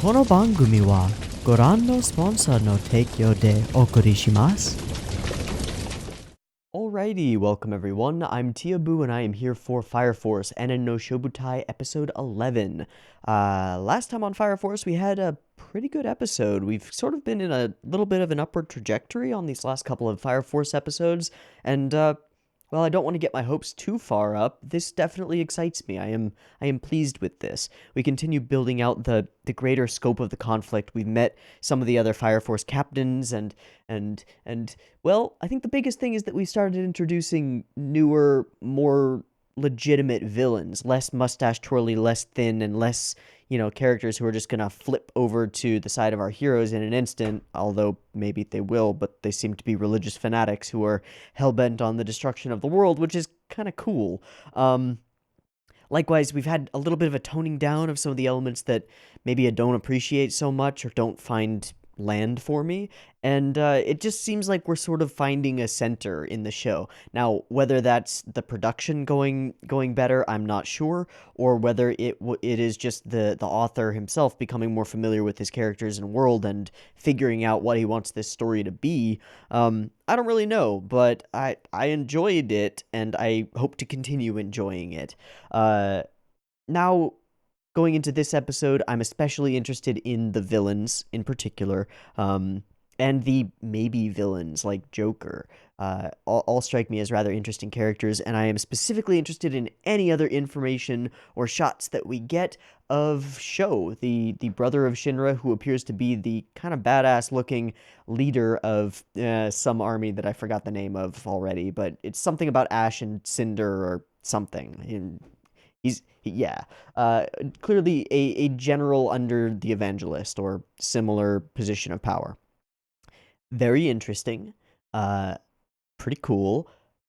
この番組はご覧のスポンサーの提供でお送りします。Alrighty, welcome everyone. I'm Teeaboo and I am here for Fire Force Enen no Shobutai episode 11. Last time on Fire Force we had a pretty good episode. We've sort of been in a little bit of an upward trajectory on these last couple of Fire Force episodes, and well, I don't want to get my hopes too far up. This definitely excites me. I am pleased with this. We continue building out the greater scope of the conflict. We've met some of the other Fire Force captains and well, I think the biggest thing is that we started introducing newer, more legitimate villains, less mustache twirly, less thin, and less, characters who are just gonna flip over to the side of our heroes in an instant, although maybe they will, but they seem to be religious fanatics who are hell-bent on the destruction of the world, which is kind of cool. Likewise, we've had a little bit of a toning down of some of the elements that maybe I don't appreciate so much or don't find land for me, and it just seems like we're sort of finding a center in the show. Now, whether that's the production going better, I'm not sure, or whether it is just the author himself becoming more familiar with his characters and world and figuring out what he wants this story to be. I don't really know, but I enjoyed it, and I hope to continue enjoying it. Now, going into this episode, I'm especially interested in the villains in particular, and the maybe villains like Joker. All strike me as rather interesting characters, and I am specifically interested in any other information or shots that we get of Sho, the brother of Shinra, who appears to be the kind of badass looking leader of some army that I forgot the name of already, but it's something about Ash and Cinder or something. Clearly a general under the evangelist or similar position of power. Very interesting, pretty cool.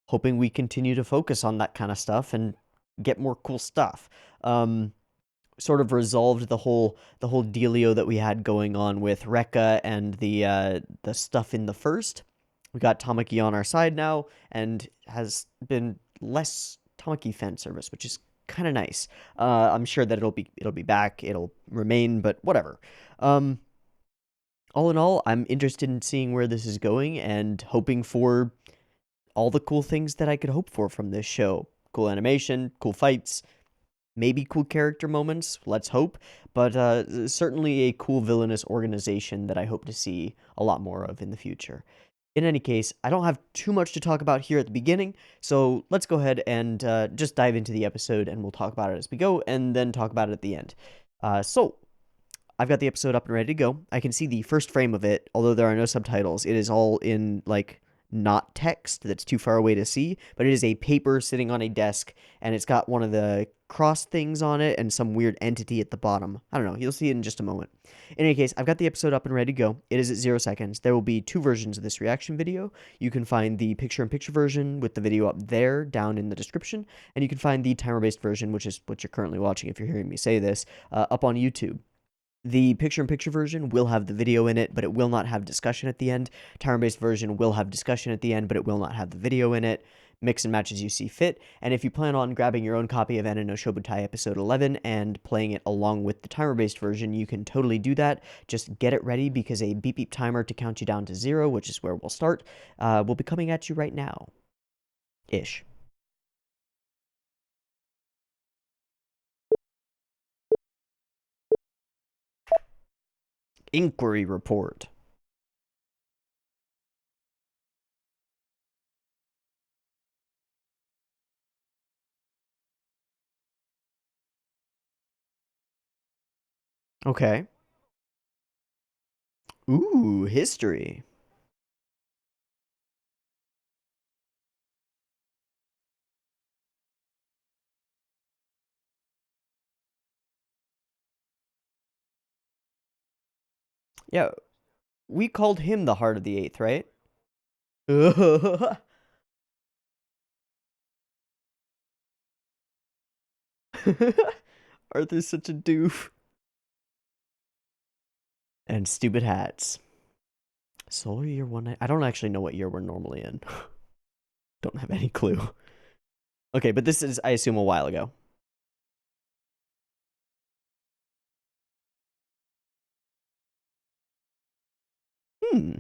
Hoping we continue to focus on that kind of stuff and get more cool stuff. Sort of resolved the whole dealio that we had going on with Rekka and the stuff in the first. We got Tamaki on our side now, and has been less Tamaki fan service, which is kind of nice. I'm sure that it'll be back, it'll remain, but whatever. All in all, I'm interested in seeing where this is going and hoping for all the cool things that I could hope for from this show. Cool animation, cool fights, maybe cool character moments, let's hope, but certainly a cool villainous organization that I hope to see a lot more of in the future. In any case, I don't have too much to talk about here at the beginning, so let's go ahead and just dive into the episode, and we'll talk about it as we go, and then talk about it at the end. So, I've got the episode up and ready to go. I can see the first frame of it, although there are no subtitles. It is all in, not text that's too far away to see, but it is a paper sitting on a desk, and it's got one of the cross things on it and some weird entity at the bottom. I don't know. You'll see it in just a moment. In any case, I've got the episode up and ready to go. It is at 0 seconds. There will be 2 versions of this reaction video. You can find the picture-in-picture version with the video up there down in the description, and you can find the timer-based version, which is what you're currently watching if you're hearing me say this, up on YouTube. The picture-in-picture version will have the video in it, but it will not have discussion at the end. Timer-based version will have discussion at the end, but it will not have the video in it. Mix and match as you see fit, and if you plan on grabbing your own copy of Enen no Shobutai episode 11 and playing it along with the timer-based version, you can totally do that. Just get it ready, because a beep beep timer to count you down to 0, which is where we'll start, will be coming at you right now. Ish. Inquiry report. Okay. Ooh, history. Yeah, we called him the Heart of the Eighth, right? Arthur's such a doof. And stupid hats. Solar year 1. I don't actually know what year we're normally in. Don't have any clue. Okay, but this is, I assume, a while ago. Hmm.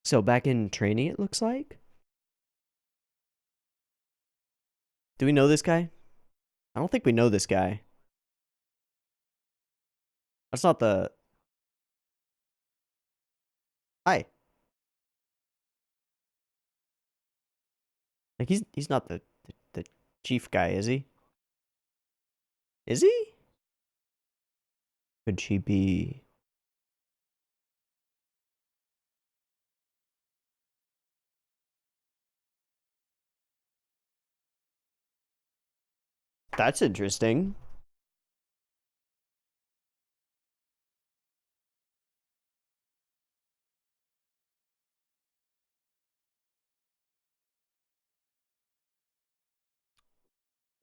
So back in training, it looks like. Do we know this guy? I don't think we know this guy. That's not the. Hi. Like he's not the chief guy, is he? Is he? Could she be? That's interesting.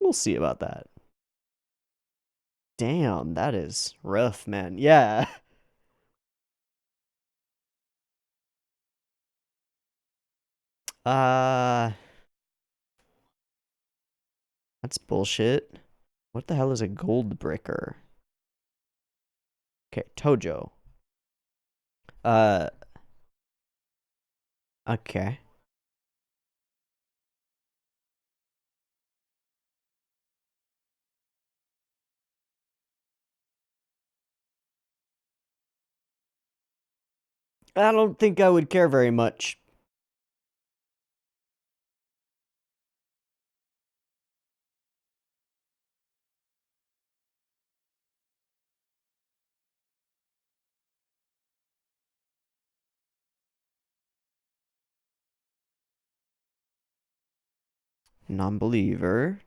We'll see about that. Damn, that is rough, man. Yeah. Uh, that's bullshit. What the hell is a gold bricker? Okay, Tojo. Uh, okay. I don't think I would care very much. Non-believer.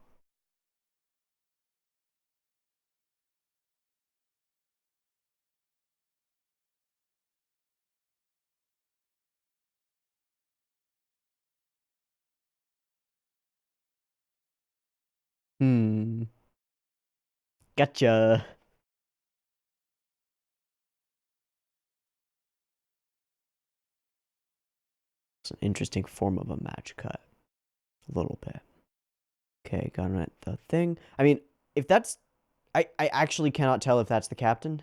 Hmm. Gotcha. It's an interesting form of a match cut. A little bit. Okay, got it. The thing. I mean, if that's... I actually cannot tell if that's the captain.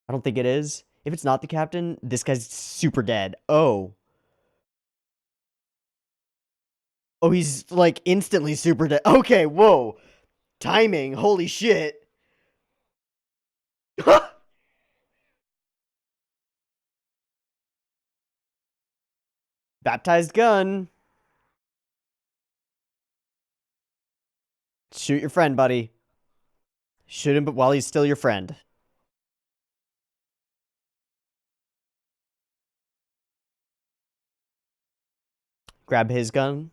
I don't think it is. If it's not the captain, this guy's super dead. Oh. Oh, he's like instantly super dead. Okay, whoa. Timing. Holy shit. Baptized gun. Shoot your friend, buddy. Shoot him while he's still your friend. Grab his gun.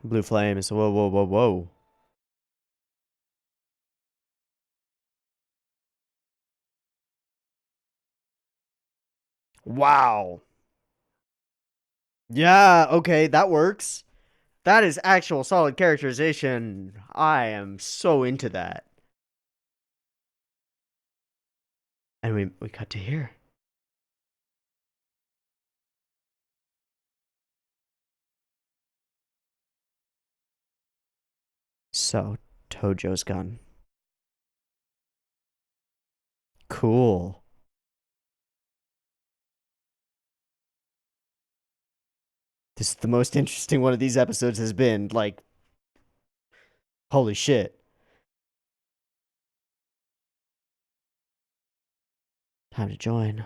Blue flames. Whoa, whoa, whoa, whoa. Wow. Yeah, okay, that works. That is actual solid characterization. I am so into that. And we cut to here. So, Tojo's gun. Cool. This is the most interesting one of these episodes has been. Like, holy shit. Time to join.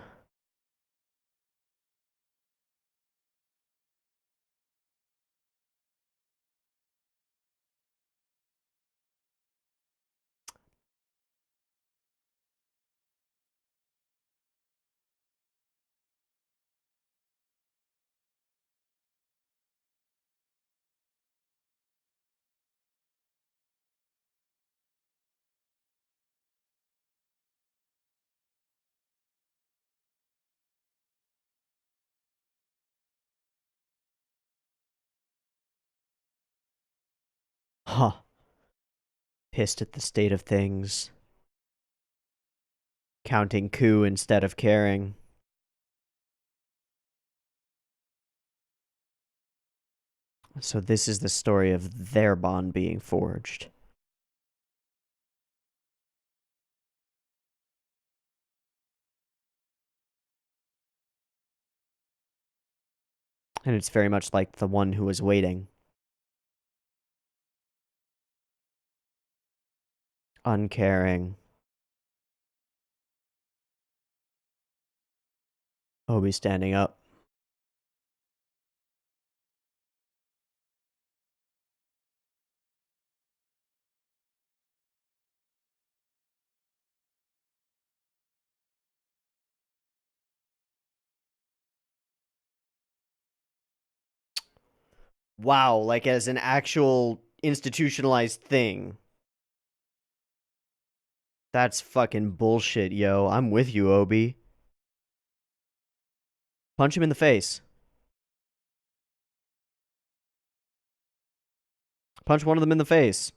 Huh. Pissed at the state of things. Counting coup instead of caring. So this is the story of their bond being forged. And it's very much like the one who was waiting. Uncaring. Obi standing up. Wow, like as an actual institutionalized thing. That's fucking bullshit, yo. I'm with you, Obi. Punch him in the face. Punch one of them in the face.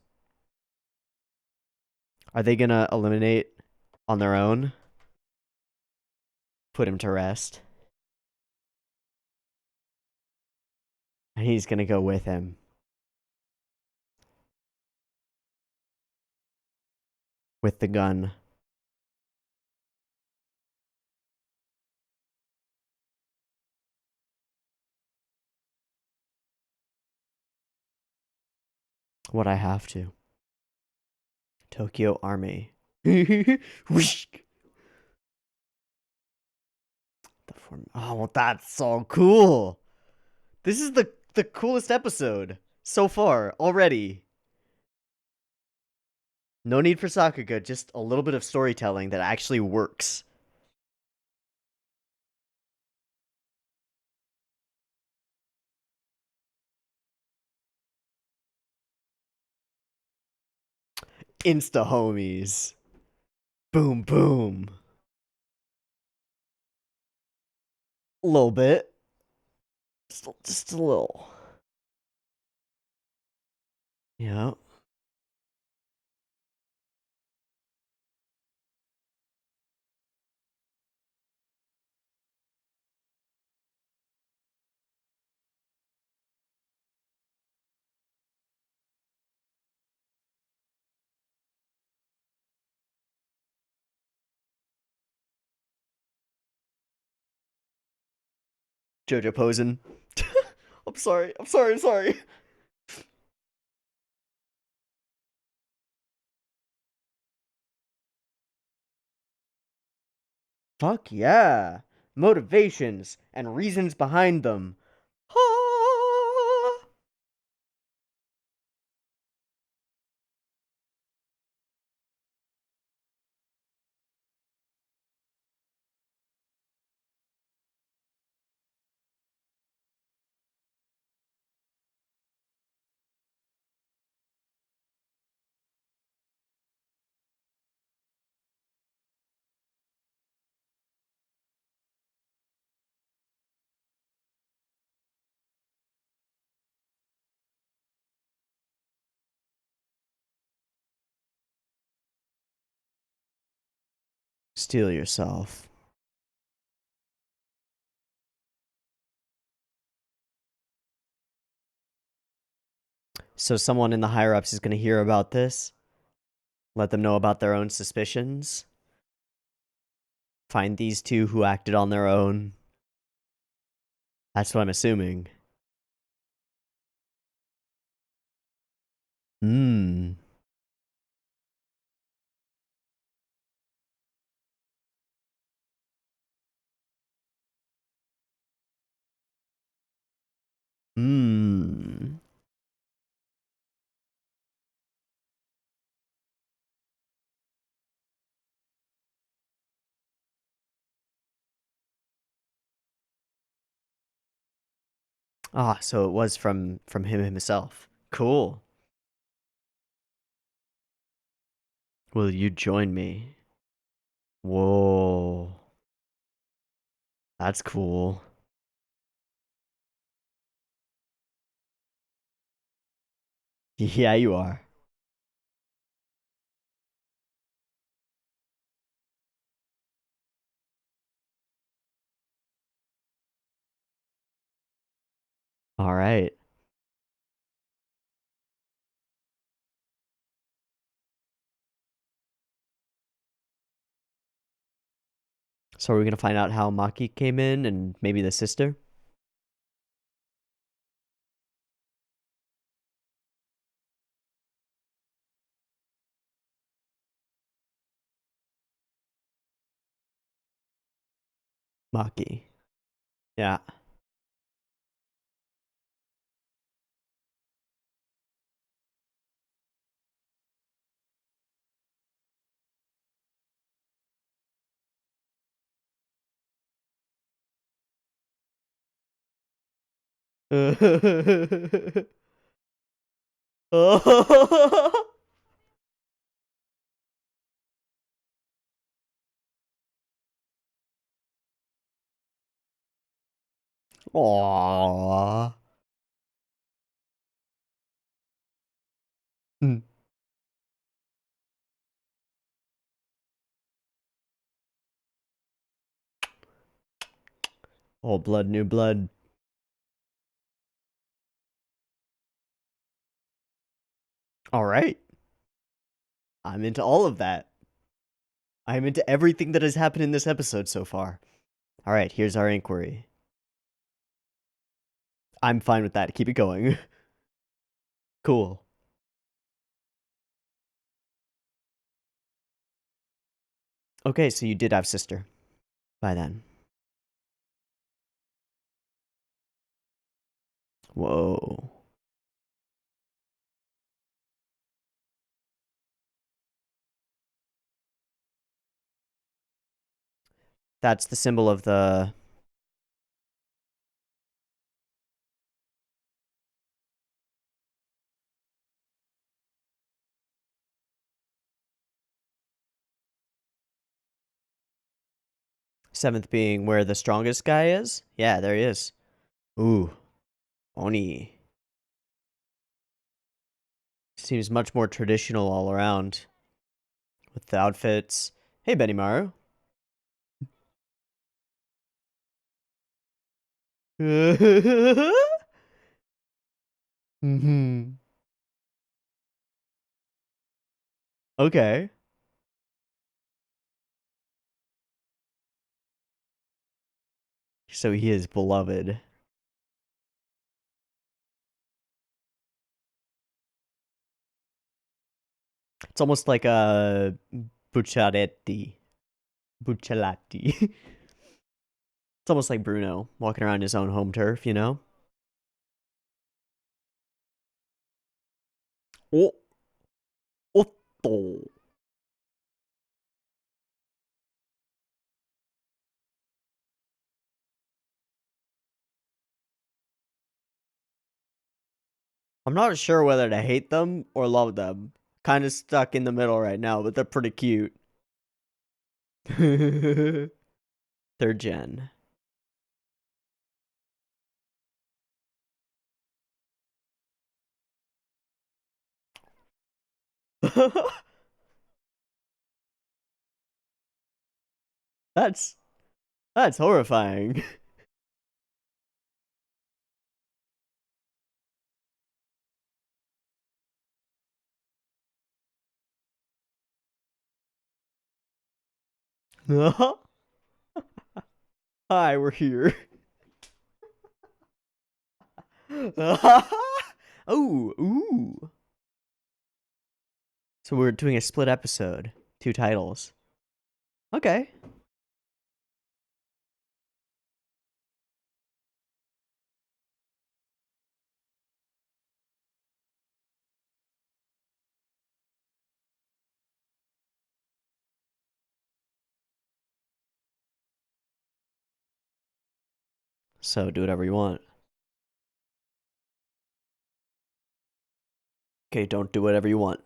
Are they gonna eliminate on their own? Put him to rest. And he's gonna go with him. With the gun. What I have to. Tokyo Army. Whoosh. Oh, well, that's so cool. This is the coolest episode so far already. No need for Sakuga, just a little bit of storytelling that actually works. Insta homies. Boom, boom. A little bit. Just a little. Yeah. Jojo posing. I'm sorry. I'm sorry. I'm sorry. Fuck yeah. Motivations and reasons behind them. Steel yourself. So someone in the higher ups is going to hear about this, let them know about their own suspicions, find these two who acted on their own. That's what I'm assuming. Hmm. Hmm. Ah, so it was from him himself. Cool. Will you join me? Whoa. That's cool. Yeah, you are. All right. So are we gonna find out how Maki came in and maybe the sister? Maki. Yeah. Aww. Hmm. Old blood, new blood. All right. I'm into all of that. I'm into everything that has happened in this episode so far. All right, here's our inquiry. I'm fine with that. Keep it going. Cool. Okay, so you did have sister by then. Whoa. That's the symbol of the seventh being where the strongest guy is. Yeah, there he is. Ooh, Oni. Seems much more traditional all around with the outfits. Hey, Benny Maru. Mm-hmm. Okay. So he is beloved. It's almost like a Bucciaretti. Bucciolati. It's almost like Bruno walking around his own home turf, you know? Oh, Otto. I'm not sure whether to hate them or love them. Kind of stuck in the middle right now, but they're pretty cute. Third gen. That's that's horrifying. Hi, we're here. Oh, ooh. So we're doing a split episode, 2 titles. Okay. So do whatever you want. Okay, don't do whatever you want.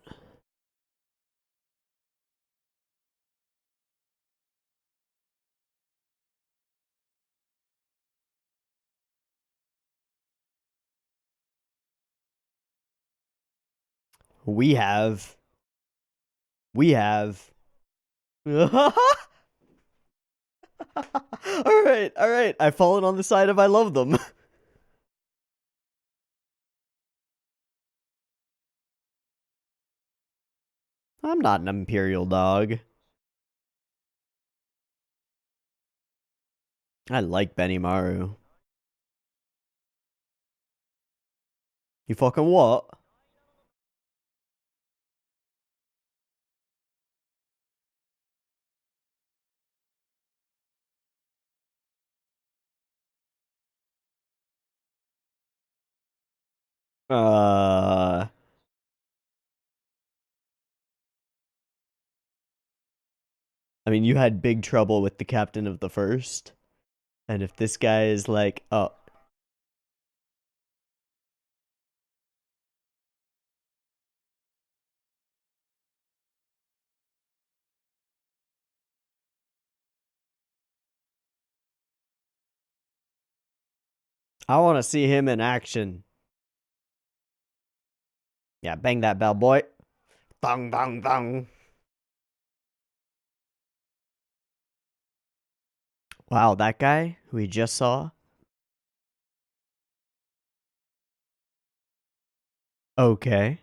We have. We have. All right, all right. I've fallen on the side of I love them. I'm not an imperial dog. I like Benny Maru. You fucking what? Uh, I mean, you had big trouble with the captain of the first, and if this guy is like, oh, I want to see him in action. Yeah, bang that bell, boy. Bang, bang, bang. Wow, that guy who we just saw. Okay.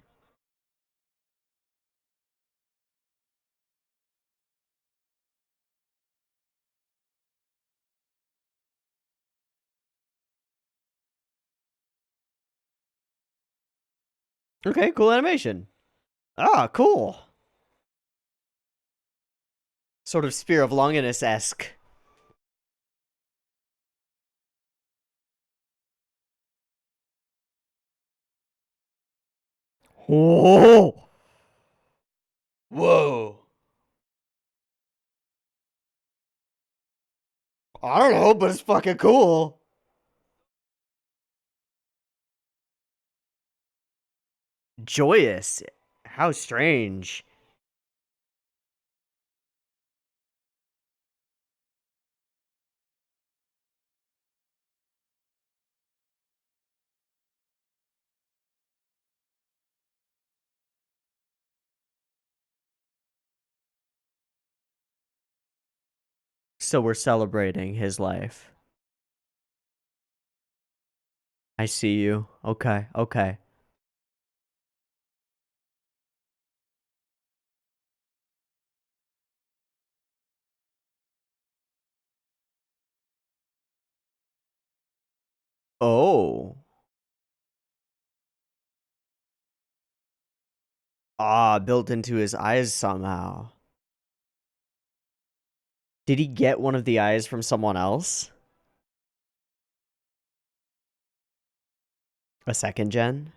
Okay, cool animation. Ah, cool. Sort of Spear of Longinus-esque. Whoa. Whoa. I don't know, but it's fucking cool. Joyous. How strange. So we're celebrating his life. I see you. Okay, okay. Oh. Ah, built into his eyes somehow. Did he get one of the eyes from someone else? A second gen?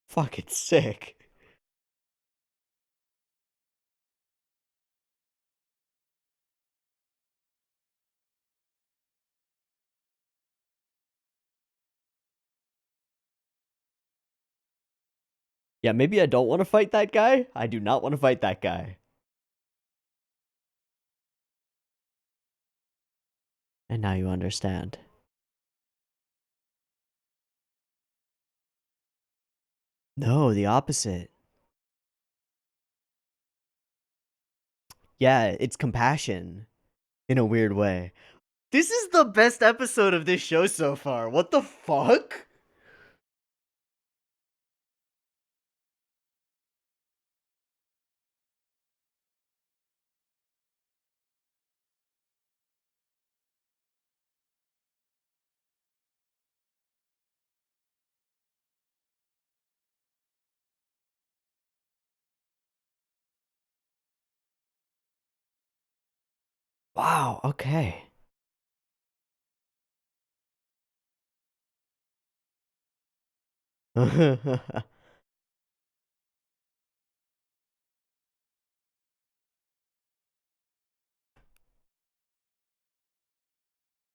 Fucking sick. Yeah, maybe I don't want to fight that guy. I do not want to fight that guy. And now you understand. No, the opposite. Yeah, it's compassion in a weird way. This is the best episode of this show so far. What the fuck? Wow, okay.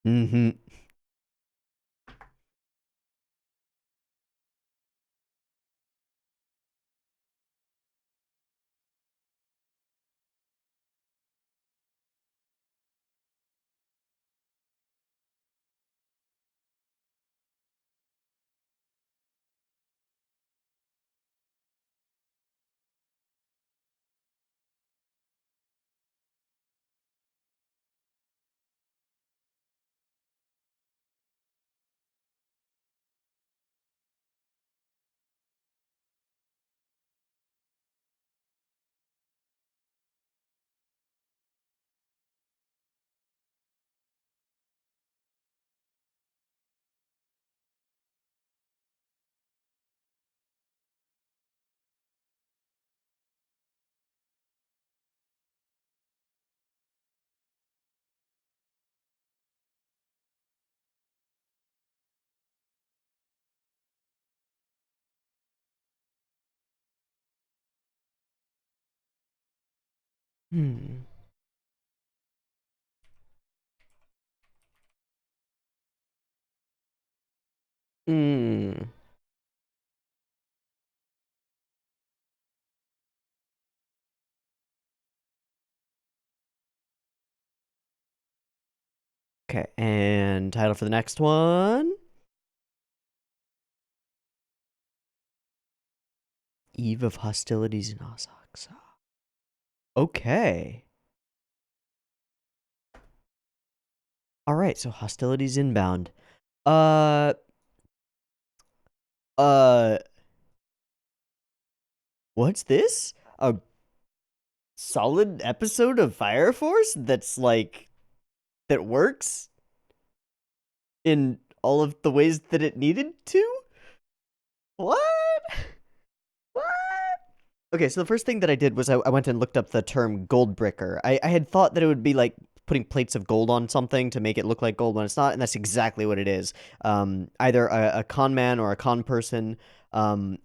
Mm-hmm. Hmm. Mm. Okay, and title for the next one? Eve of Hostilities in Asakusa. Okay. Alright, so hostilities inbound. Uh uh what's this? A solid episode of Fire Force that's like that works in all of the ways that it needed to? What? What? Okay, so the first thing that I did was I went and looked up the term gold bricker. I had thought that it would be like putting plates of gold on something to make it look like gold when it's not, and that's exactly what it is. Either a con man or a con person,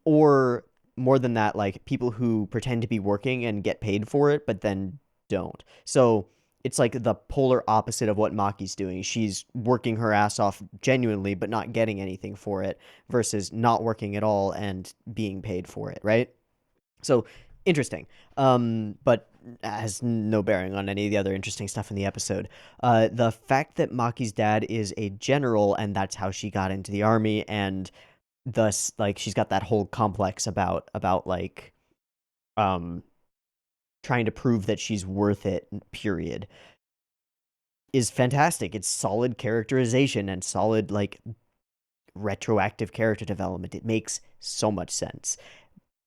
or more than that, like people who pretend to be working and get paid for it, but then don't. So it's like the polar opposite of what Maki's doing. She's working her ass off genuinely, but not getting anything for it, versus not working at all and being paid for it, right? So interesting, but has no bearing on any of the other interesting stuff in the episode. The fact that Maki's dad is a general and that's how she got into the army, and thus like she's got that whole complex about like um trying to prove that she's worth it. Period. Is fantastic. It's solid characterization and solid like retroactive character development. It makes so much sense.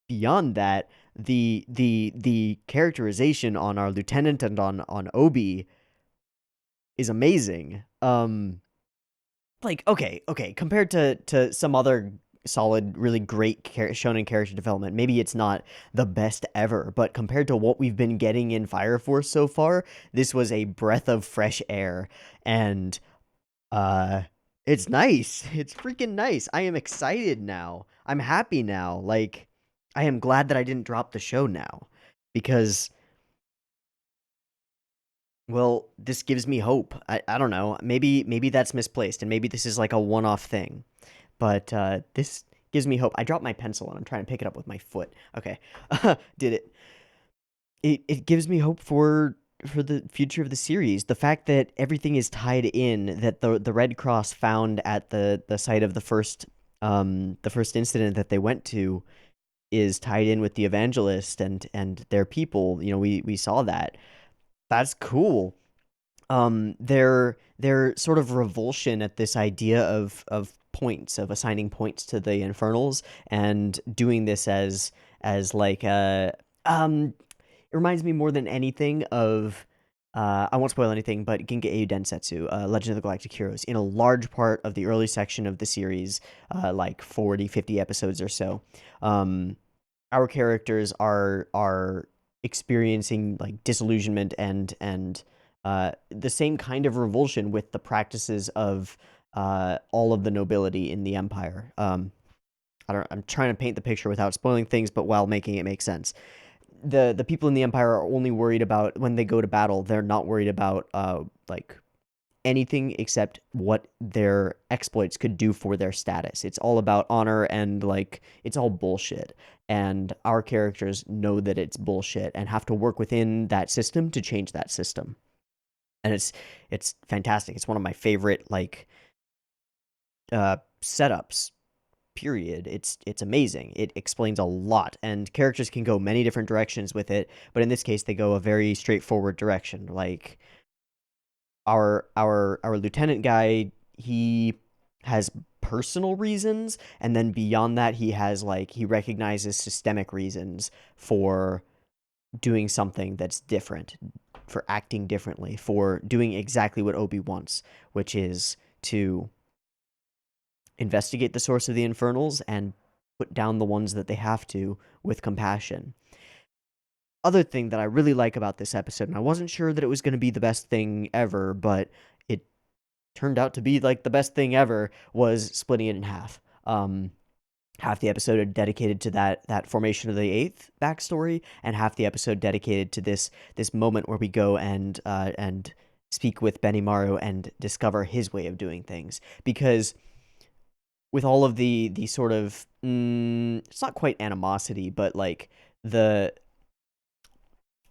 Beyond that, the characterization on our lieutenant and on Obi is amazing. Like okay, compared to some other solid, really great shonen character development, maybe it's not the best ever, but compared to what we've been getting in Fire Force so far, this was a breath of fresh air, and uh, it's nice. It's freaking nice. I am excited now. I'm happy now. Like, I am glad that I didn't drop the show now because, well, this gives me hope. I don't know. Maybe that's misplaced and maybe this is like a one-off thing. But this gives me hope. I dropped my pencil and I'm trying to pick it up with my foot. Okay. Did it. It gives me hope for the future of the series. The fact that everything is tied in, that the Red Cross found at the site of the first incident that they went to is tied in with the evangelist and their people. You know, we saw that. That's cool. Their sort of revulsion at this idea of points, of assigning points to the infernals and doing this as like it reminds me more than anything of I won't spoil anything, but Ginga Eiyuu Densetsu, Legend of the Galactic Heroes, in a large part of the early section of the series, like 40, 50 episodes or so. Our characters are experiencing like disillusionment and the same kind of revulsion with the practices of all of the nobility in the empire. I'm trying to paint the picture without spoiling things, but while making it make sense. The people in the empire are only worried about when they go to battle. They're not worried about like anything except what their exploits could do for their status. It's all about honor and like it's all bullshit. And our characters know that it's bullshit and have to work within that system to change that system. And it's fantastic. It's one of my favorite like setups. Period. It's amazing. It explains a lot, and characters can go many different directions with it, but in this case they go a very straightforward direction. Like our lieutenant guy, he has personal reasons, and then beyond that he has like he recognizes systemic reasons for doing something that's different, for acting differently, for doing exactly what Obi wants, which is to investigate the source of the infernals and put down the ones that they have to with compassion. Other thing that I really like about this episode, and I wasn't sure that it was going to be the best thing ever, but it turned out to be like the best thing ever, was splitting it in half. Half the episode dedicated to that formation of the Eighth backstory, and half the episode dedicated to this moment where we go and speak with Benimaru and discover his way of doing things. Because with all of the sort of it's not quite animosity, but like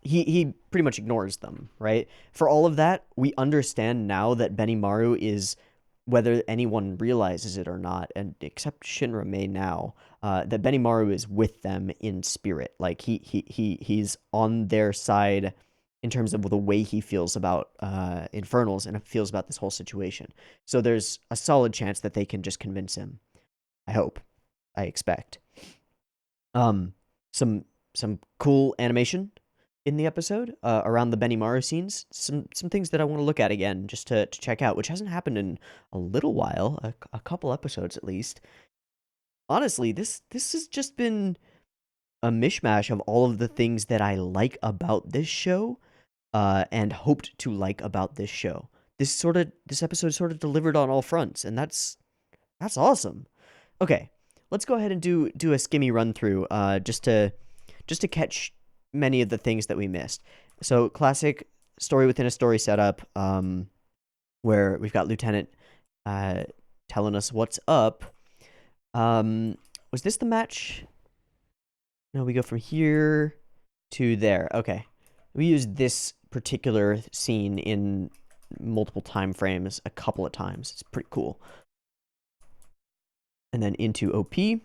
he pretty much ignores them, right? For all of that, we understand now that Benimaru is, whether anyone realizes it or not, and except Shinra may now, that Benimaru is with them in spirit. Like he's on their side in terms of the way he feels about Infernals and feels about this whole situation. So there's a solid chance that they can just convince him. I hope. I expect. Some cool animation in the episode around the Benimaru scenes. Some things that I want to look at again just to check out, which hasn't happened in a little while, a couple episodes at least. Honestly, this has just been a mishmash of all of the things that I like about this show and hoped to like about this show. This episode sort of delivered on all fronts, and that's awesome. Okay, let's go ahead and do a skimmy run through just to catch many of the things that we missed. So classic story within a story setup, where we've got Lieutenant telling us what's up. Was this the match? No, we go from here to there. Okay, we used this particular scene in multiple time frames a couple of times. It's pretty cool. And then into OP. All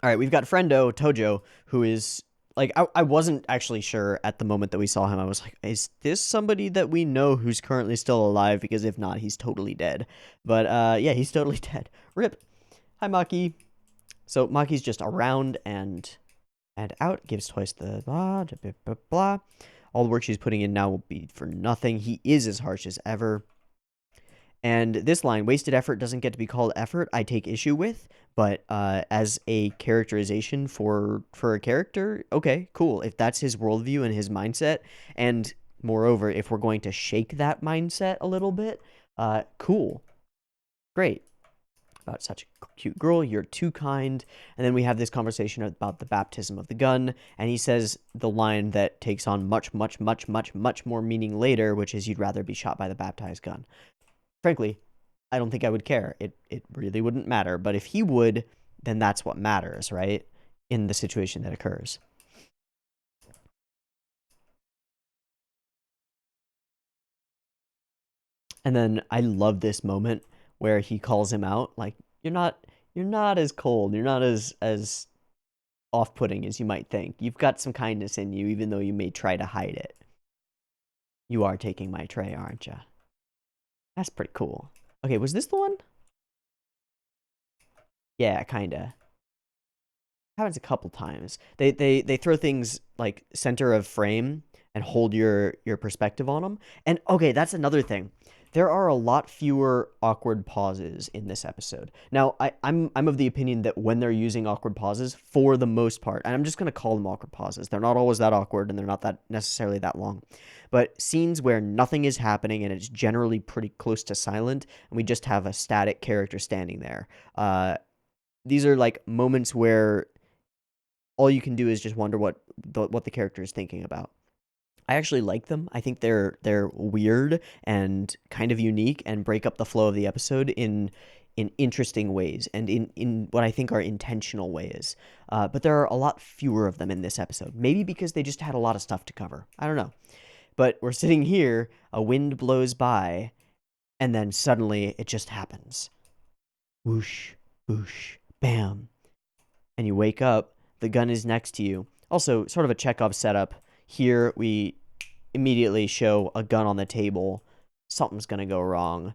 right, we've got Friendo Tojo, who is like, I wasn't actually sure at the moment that we saw him. I was like, is this somebody that we know who's currently still alive? Because if not, he's totally dead. But yeah, he's totally dead. Rip. Hi, Maki. So Maki's just around and out. Gives twice the blah, blah, blah, blah. All the work she's putting in now will be for nothing. He is as harsh as ever. And this line, wasted effort doesn't get to be called effort, I take issue with, but as a characterization for a character, okay, cool. If that's his worldview and his mindset, and moreover, if we're going to shake that mindset a little bit, cool. Great. About such a cute girl, you're too kind. And then we have this conversation about the baptism of the gun, and he says the line that takes on much, much, much, much, much more meaning later, which is you'd rather be shot by the baptized gun. Frankly, I don't think I would care. It really wouldn't matter. But if he would, then that's what matters, right? In the situation that occurs. And then I love this moment where he calls him out, like, you're not as cold, you're not as off-putting as you might think. You've got some kindness in you, even though you may try to hide it. You are taking my tray, aren't you? That's pretty cool. Okay, was this the one? Yeah, kinda. Happens a couple times. They throw things like center of frame and hold your perspective on them. And okay, that's another thing. There are a lot fewer awkward pauses in this episode. Now, I'm of the opinion that when they're using awkward pauses, for the most part, and I'm just gonna call them awkward pauses. They're not always that awkward, and they're not that necessarily that long. But scenes where nothing is happening and it's generally pretty close to silent, and we just have a static character standing there. These are like moments where all you can do is just wonder what the character is thinking about. I actually like them. I think they're weird and kind of unique and break up the flow of the episode in interesting ways and in what I think are intentional ways. But there are a lot fewer of them in this episode. Maybe because they just had a lot of stuff to cover. I don't know. But we're sitting here, a wind blows by, and then suddenly it just happens. Whoosh, whoosh, bam. And you wake up, the gun is next to you. Also, sort of a Chekhov setup. Here, we immediately show a gun on the table. Something's going to go wrong.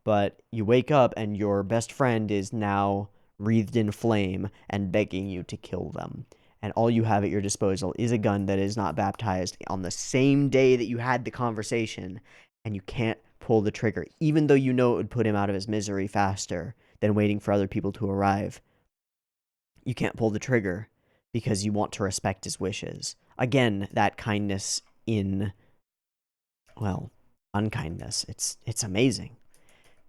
But you wake up, and your best friend is now wreathed in flame and begging you to kill them. And all you have at your disposal is a gun that is not baptized on the same day that you had the conversation, and you can't pull the trigger, even though you know it would put him out of his misery faster than waiting for other people to arrive. You can't pull the trigger because you want to respect his wishes. Again, that kindness in, well, unkindness. It's amazing.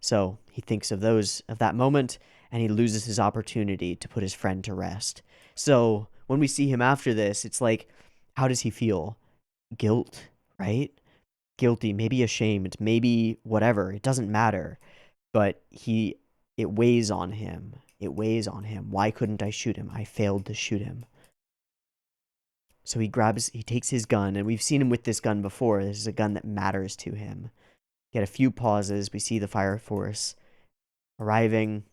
So he thinks of that moment, and he loses his opportunity to put his friend to rest. So when we see him after this, it's like, how does he feel? Guilt, right? Guilty, maybe ashamed, maybe whatever. It doesn't matter. But it weighs on him. It weighs on him. Why couldn't I shoot him? I failed to shoot him. So he takes his gun, and we've seen him with this gun before. This is a gun that matters to him. Get a few pauses. We see the fire force arriving,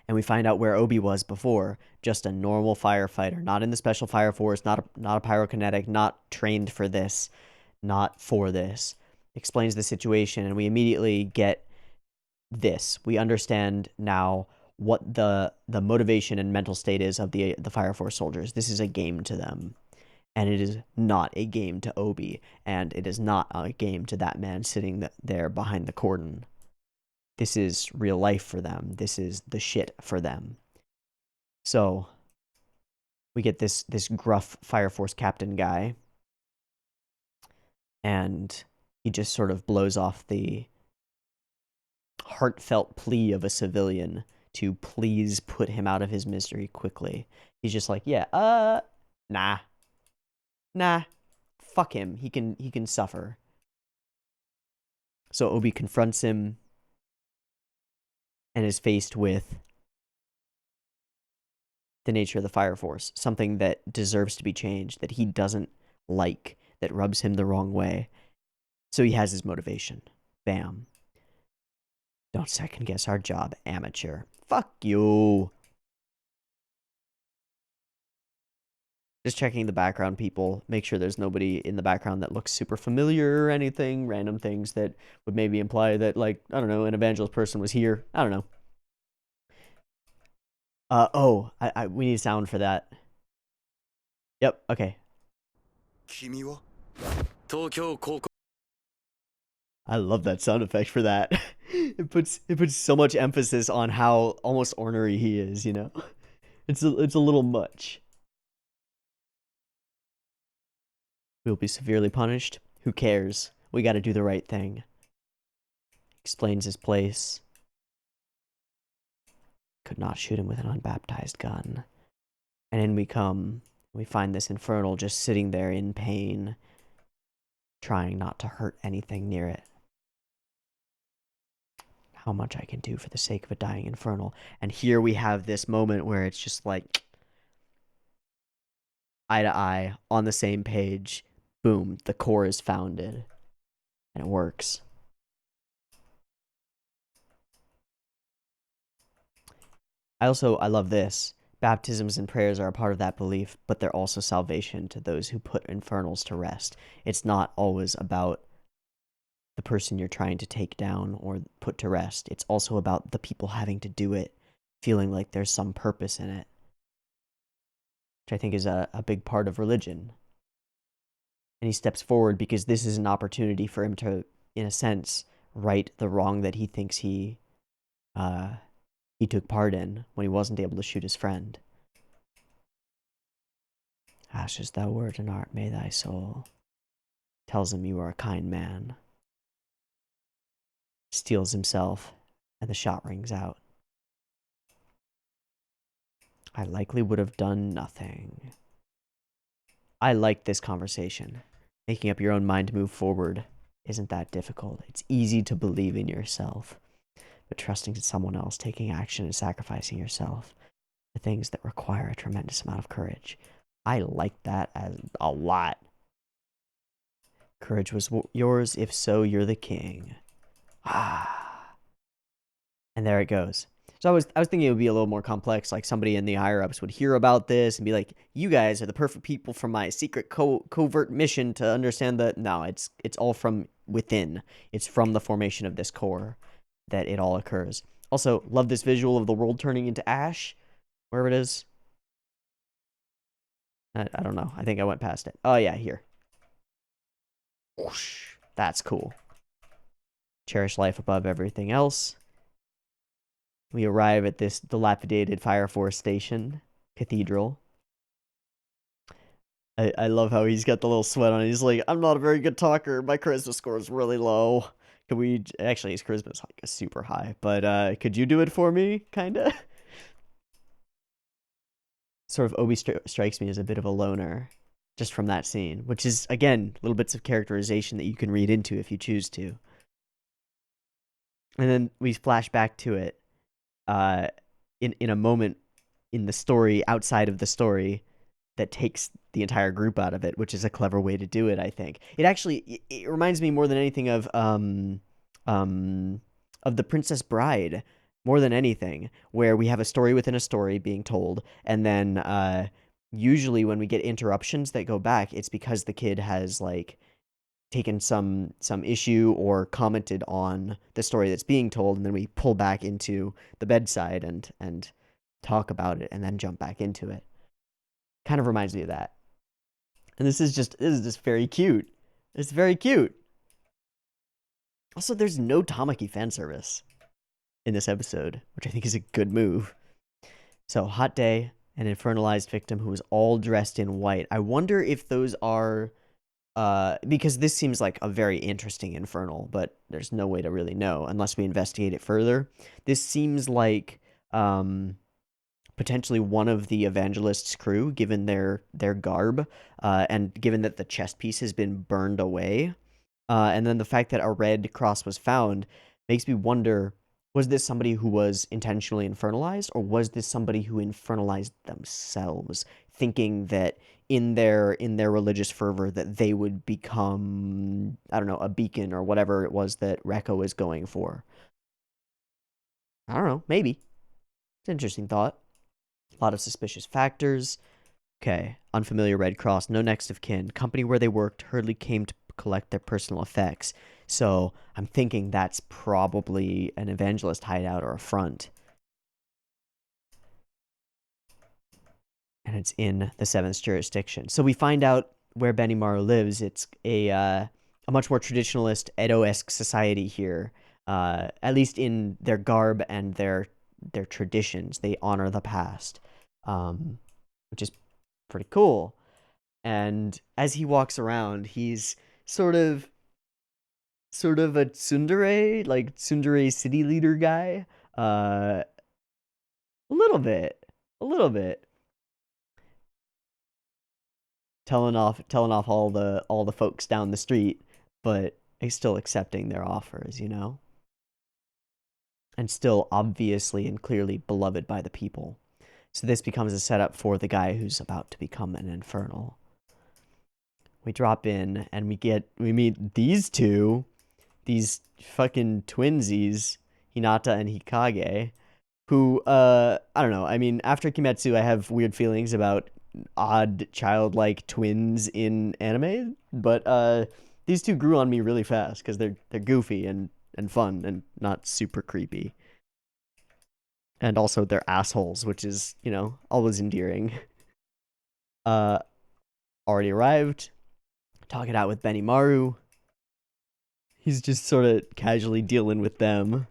and we find out where Obi was before. Just a normal firefighter, not in the special fire force, not a pyrokinetic, not trained for this, not for this. Explains the situation, and we immediately get this. We understand now what the motivation and mental state is of the Fire Force soldiers. This is a game to them, and it is not a game to Obi, and it is not a game to that man sitting there behind the cordon. This is real life for them. This is the shit for them. So we get this gruff Fire Force captain guy, and he just sort of blows off the heartfelt plea of a civilian to please put him out of his misery quickly. He's just like, yeah, nah, fuck him. He can suffer. So Obi confronts him and is faced with the nature of the Fire Force, something that deserves to be changed, that he doesn't like, that rubs him the wrong way. So he has his motivation. Bam. Don't second guess our job, amateur. Fuck you. Just checking the background, people. Make sure there's nobody in the background that looks super familiar or anything. Random things that would maybe imply that, like, I don't know, an evangelist person was here. I don't know. We need sound for that. Yep, okay. I love that sound effect for that. It puts so much emphasis on how almost ornery he is, you know? It's a little much. We'll be severely punished. Who cares? We gotta do the right thing. Explains his place. Could not shoot him with an unbaptized gun. And in we come. We find this infernal just sitting there in pain, trying not to hurt anything near it. how much I can do for the sake of a dying infernal. And here we have this moment where it's just like eye to eye on the same page. Boom, the core is founded. And it works. I love this. Baptisms and prayers are a part of that belief, but they're also salvation to those who put infernals to rest. It's not always about the person you're trying to take down or put to rest. It's also about the people having to do it, feeling like there's some purpose in it, which I think is a big part of religion. And he steps forward because this is an opportunity for him to, in a sense, right the wrong that he thinks he took part in when he wasn't able to shoot his friend. Ashes thou wert and art, may thy soul. Tells him you are a kind man. Steels himself, and the shot rings out. I likely would have done nothing. I like this conversation. Making up your own mind to move forward isn't that difficult. It's easy to believe in yourself. But trusting in someone else, taking action, and sacrificing yourself are things that require a tremendous amount of courage. I like that as a lot. Courage was yours, if so, you're the king. Ah. And there it goes. So I was thinking it would be a little more complex, like somebody in the higher-ups would hear about this and be like, you guys are the perfect people for my secret covert mission to understand that. No, it's all from within. It's from the formation of this core that it all occurs. Also, love this visual of the world turning into ash, wherever it is. I don't know. I think I went past it. Oh, yeah, here. Whoosh. That's cool. Cherish life above everything else. We arrive at this dilapidated Fire Force station, cathedral. I love how he's got the little sweat on. He's like, I'm not a very good talker. My charisma score is really low. Could we... Actually, his charisma is like super high. But could you do it for me? Kinda. Sort of Obi strikes me as a bit of a loner. Just from that scene. Which is, again, little bits of characterization that you can read into if you choose to. And then we flash back to it. In a moment in the story, outside of the story, that takes the entire group out of it, which is a clever way to do it, I think. It reminds me more than anything of The Princess Bride, more than anything, where we have a story within a story being told, and then usually when we get interruptions that go back, it's because the kid has like taken some issue or commented on the story that's being told, and then we pull back into the bedside and talk about it and then jump back into it. Kind of reminds me of that. And this is just very cute. It's very cute. Also, there's no Tamaki fan service in this episode, which I think is a good move. So, hot day, an infernalized victim who is all dressed in white. I wonder if those are because this seems like a very interesting infernal, but there's no way to really know unless we investigate it further. This seems like potentially one of the evangelist's crew, given their garb, and given that the chest piece has been burned away, and then the fact that a red cross was found makes me wonder: was this somebody who was intentionally infernalized, or was this somebody who infernalized themselves, thinking that in their religious fervor that they would become, I don't know, a beacon or whatever it was that Rekko is going for? I don't know, maybe. It's an interesting thought. A lot of suspicious factors. Okay, unfamiliar Red Cross, no next of kin. Company where they worked hurriedly came to collect their personal effects. So I'm thinking that's probably an evangelist hideout or a front. And it's in the 7th jurisdiction. So we find out where Benimaru lives. It's a much more traditionalist, Edo-esque society here. At least in their garb and their traditions. They honor the past, which is pretty cool. And as he walks around, he's sort of a tsundere, like tsundere city leader guy. A little bit. Telling off all the folks down the street, but he's still accepting their offers, you know? and still obviously and clearly beloved by the people. So this becomes a setup for the guy who's about to become an infernal. We drop in and we meet these two, these fucking twinsies, Hinata and Hikage, who I don't know. I mean, after Kimetsu, I have weird feelings about odd childlike twins in anime, but these two grew on me really fast because they're goofy and fun and not super creepy. And also they're assholes, which is, always endearing. Uh Already arrived, talk it out with Benny Maru. He's just sort of casually dealing with them.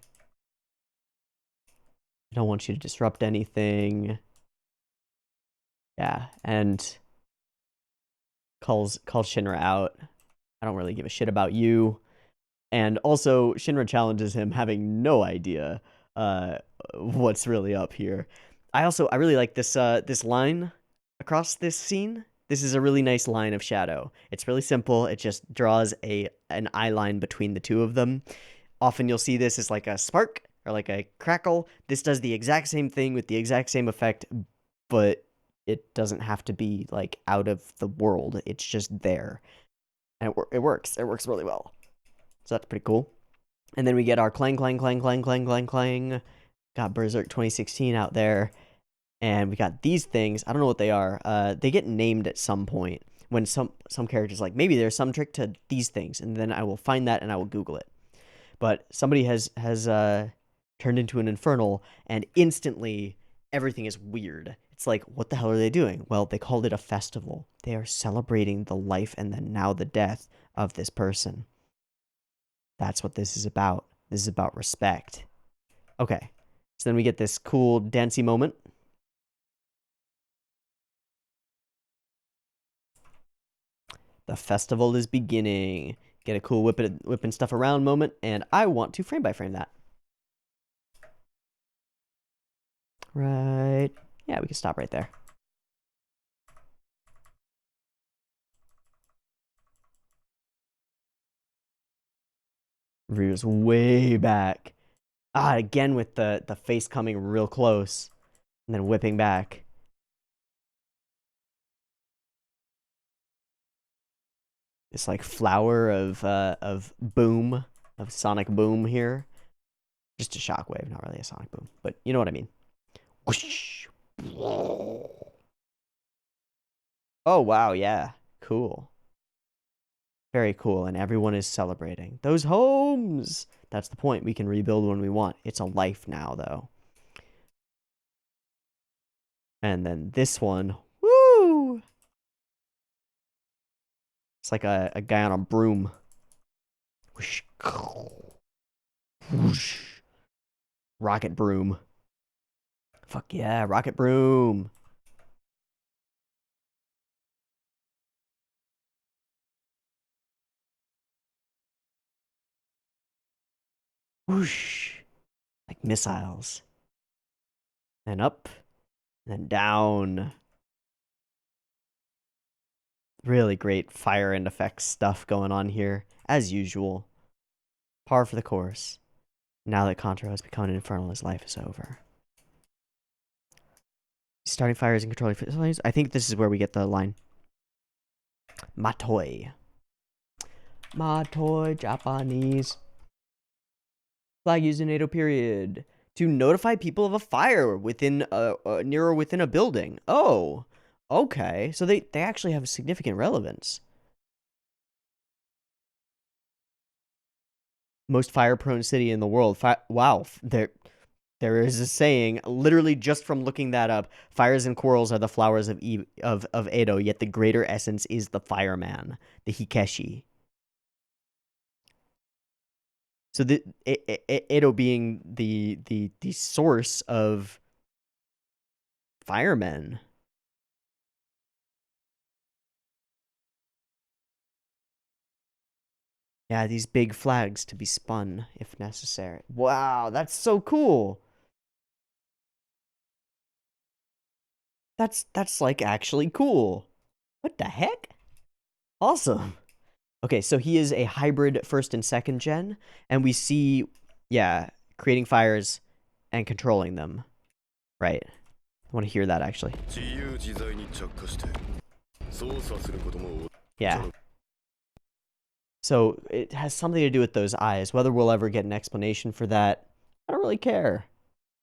I don't want you to disrupt anything. Yeah, and calls Shinra out. I don't really give a shit about you. And also, Shinra challenges him, having no idea what's really up here. I really like this line across this scene. This is a really nice line of shadow. It's really simple. It just draws an eye line between the two of them. Often you'll see this as like a spark or like a crackle. This does the exact same thing with the exact same effect, but it doesn't have to be like out of the world. It's just there. And it works. It works really well. So that's pretty cool. And then we get our clang, clang, clang, clang, clang, clang, clang. Got Berserk 2016 out there. And we got these things. I don't know what they are. They get named at some point when some characters like, maybe there's some trick to these things. And then I will find that and I will Google it. But somebody has turned into an infernal, and instantly everything is weird. It's like, what the hell are they doing? Well, they called it a festival. They are celebrating the life and then now the death of this person. That's what this is about. This is about respect. Okay. So then we get this cool dancey moment. The festival is beginning. Get a cool whipping stuff around moment, and I want to frame by frame that. Right. Yeah, we can stop right there. Ryu's way back. Again with the face coming real close and then whipping back. This like flower of boom, of sonic boom here. Just a shockwave, not really a sonic boom, but you know what I mean. Whoosh. Oh wow, yeah. Cool. Very cool, and everyone is celebrating. Those homes! That's the point. We can rebuild when we want. It's a life now, though. And then this one. Woo! It's like a guy on a broom. Whoosh. Whoosh. Rocket broom. Fuck yeah, rocket broom. Whoosh. Like missiles. And up. And then down. Really great fire and effects stuff going on here, as usual. Par for the course. Now that Contra has become an infernal, his life is over. Starting fires and controlling facilities. I think this is where we get the line. Matoi. Matoi, Japanese. Flag used in Edo period. To notify people of a fire within near or within a building. Oh, okay. So they actually have significant relevance. Most fire-prone city in the world. Wow, there is a saying, literally just from looking that up. Fires and quarrels are the flowers of Edo, yet the greater essence is the fireman, the Hikeshi. So the Edo being the source of firemen. Yeah, these big flags to be spun if necessary. Wow, that's so cool. That's like actually cool. What the heck? Awesome. Okay, so he is a hybrid first and second gen, and we see, yeah, creating fires and controlling them. Right. I want to hear that, actually. Yeah. So it has something to do with those eyes. Whether we'll ever get an explanation for that, I don't really care.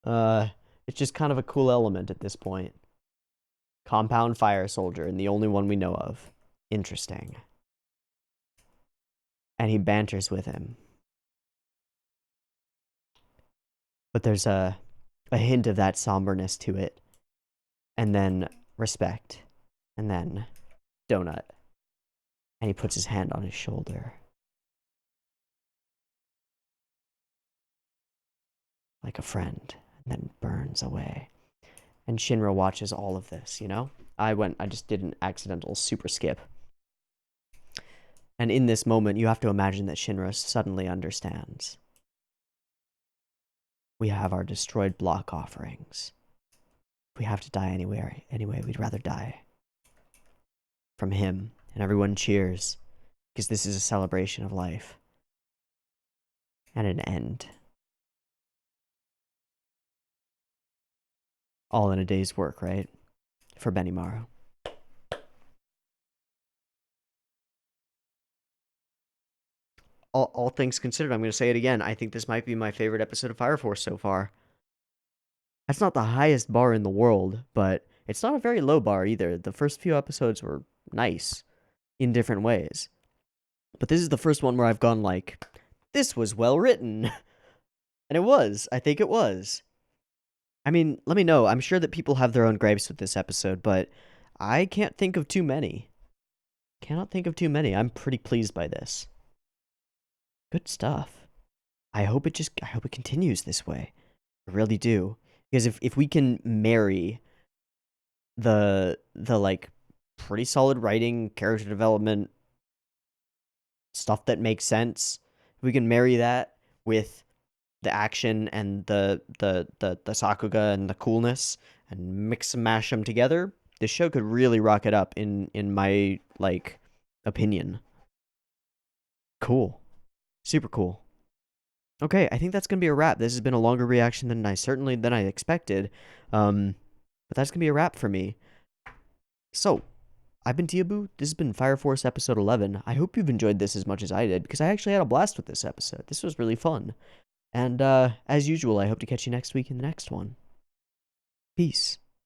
It's just kind of a cool element at this point. Compound fire soldier, and the only one we know of. Interesting. And he banters with him. But there's a hint of that somberness to it. And then respect. And then donut. And he puts his hand on his shoulder. Like a friend. And then burns away. And Shinra watches all of this, you know? I just did an accidental super skip. And in this moment, you have to imagine that Shinra suddenly understands. We have our destroyed block offerings. If we have to die anyway, we'd rather die. From him, and everyone cheers, because this is a celebration of life. And an end. All in a day's work, right? For Benimaru. All things considered, I'm going to say it again. I think this might be my favorite episode of Fire Force so far. That's not the highest bar in the world, but it's not a very low bar either. The first few episodes were nice in different ways. But this is the first one where I've gone like, this was well written. And it was. I think it was. I mean, let me know. I'm sure that people have their own gripes with this episode, but I can't think of too many. Cannot think of too many. I'm pretty pleased by this. Good stuff. I hope it continues this way. I really do. Because if we can marry the like pretty solid writing, character development, stuff that makes sense, if we can marry that with the action and the Sakuga and the coolness and mix and mash them together, this show could really rock it up in my like opinion. Cool. Super cool. Okay, I think that's going to be a wrap. This has been a longer reaction than I expected. But that's going to be a wrap for me. So, I've been Teeaboo. This has been Fire Force episode 11. I hope you've enjoyed this as much as I did, because I actually had a blast with this episode. This was really fun. And as usual, I hope to catch you next week in the next one. Peace.